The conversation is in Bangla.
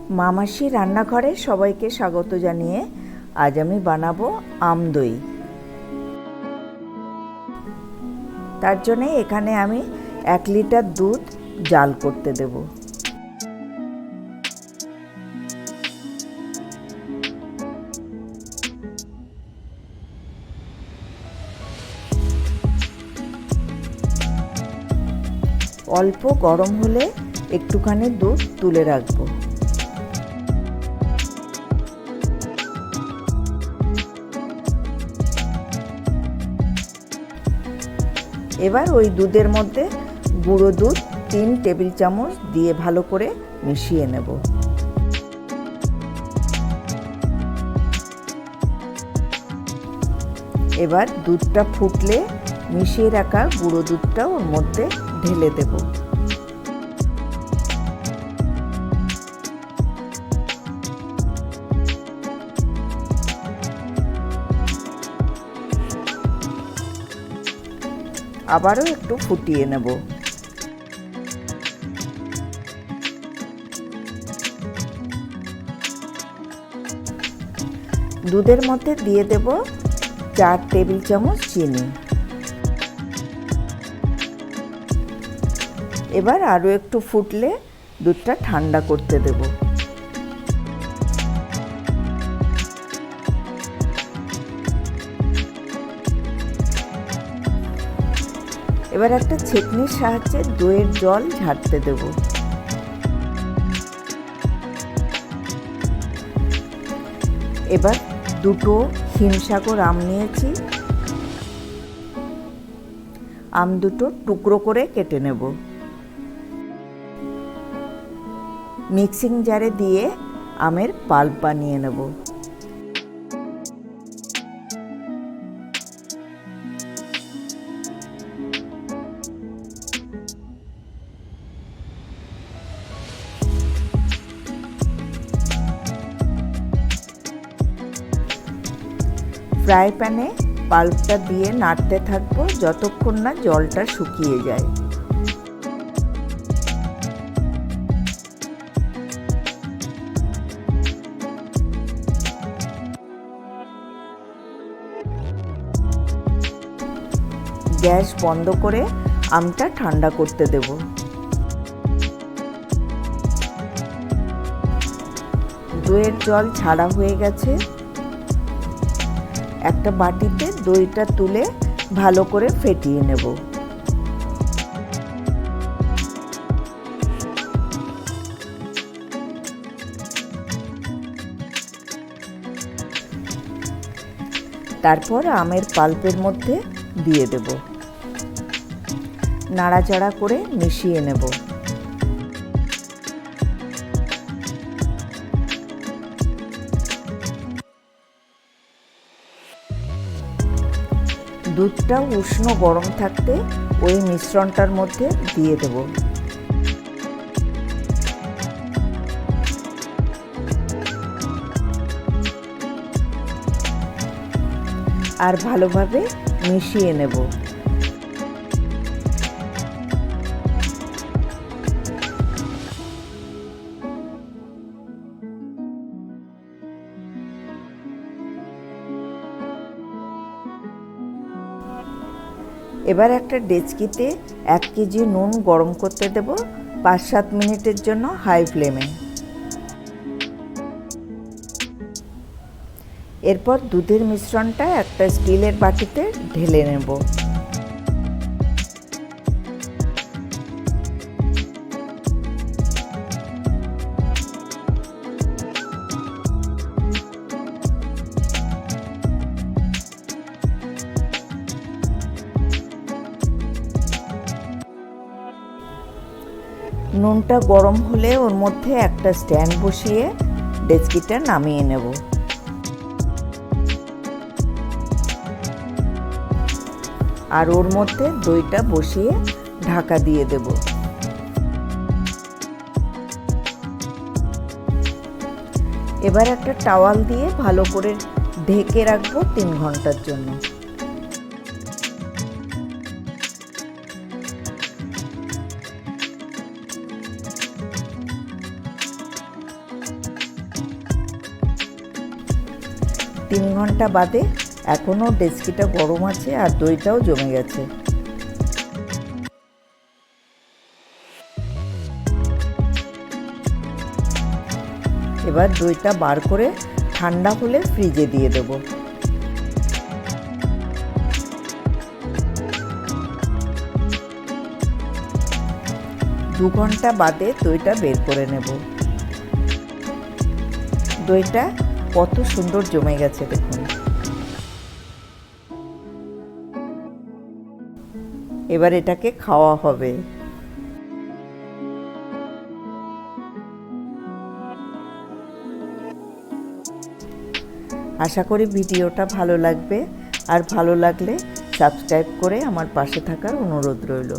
মামাসি রান্নাঘরে সবাইকে স্বাগত জানিয়ে আজ আমি বানাবো আম দই। তার জন্য এখানে আমি 1 লিটার দুধ জাল করতে দেব। অল্প গরম হলে একটুখানি দুধ তুলে রাখবো। এবার ওই দুধের মধ্যে গুঁড়ো দুধ 3 টেবিল চামচ দিয়ে ভালো করে মিশিয়ে নেব। এবার দুধটা ফুটলে মিশিয়ে রাখা গুঁড়ো দুধটা ওর মধ্যে ঢেলে দেব। আবারও একটু ফুটিয়ে নেব। দুধের মধ্যে দিয়ে দেব 4 টেবিল চামচ চিনি। এবার আরও একটু ফুটলে দুধটা ঠান্ডা করতে দেব। এবার একটা ছেঁকনির সাহায্যে দইয়ের জল ঝাড়তে দেব। এবার 2 হিমসাগর আম নিয়েছি। আম দুটো টুকরো করে কেটে নেব। মিক্সিং জারে দিয়ে আমের পাল্প বানিয়ে নেব। ফ্রাই প্যানে পাল্পটা দিয়ে নাড়তে থাকবো যতক্ষণ না জলটা শুকিয়ে যায়। গ্যাস বন্ধ করে আমটা ঠান্ডা করতে দেব। দইয়ের জল ছাড়া হয়ে গেছে। একটা বাটিতে দইটা তুলে ভালো করে ফেটিয়ে নেব। তারপর আমের পাল্পের মধ্যে দিয়ে দেব। নাড়াচাড়া করে মিশিয়ে নেব। দুধটা উষ্ণ গরম থাকতে ওই মিশ্রণটার মধ্যে দিয়ে দেব। আর ভালোভাবে মিশিয়ে নেব। এবার একটা ডেচকিতে 1 কেজি নুন গরম করতে দেব 5-7 মিনিটের জন্য হাই ফ্লেমে। এরপর দুধের মিশ্রণটা একটা স্টিলের বাটিতে ঢেলে নেব। নুনটা গরম হলে ওর মধ্যে একটা স্ট্যান্ড বসিয়ে ডেচকিটা নামিয়ে নেব। আর ওর মধ্যে দইটা বসিয়ে ঢাকা দিয়ে দেব। এবার একটা টাওয়াল দিয়ে ভালো করে ঢেকে রাখবো 3 ঘন্টার জন্য। 3 ঘন্টা বাদে এখনও ডেচকিটা গরম আছে আর দইটাও জমে গেছে। এবার দইটা বার করে ঠান্ডা হলে ফ্রিজে দিয়ে দেব। দু ঘন্টা বাদে দইটা বের করে নেব। দইটা কত সুন্দর জমে গেছে দেখুন। এবার এটাকে খাওয়া হবে। আশা করি ভিডিওটা ভালো লাগবে, আর ভালো লাগলে সাবস্ক্রাইব করে আমার পাশে থাকার অনুরোধ রইল।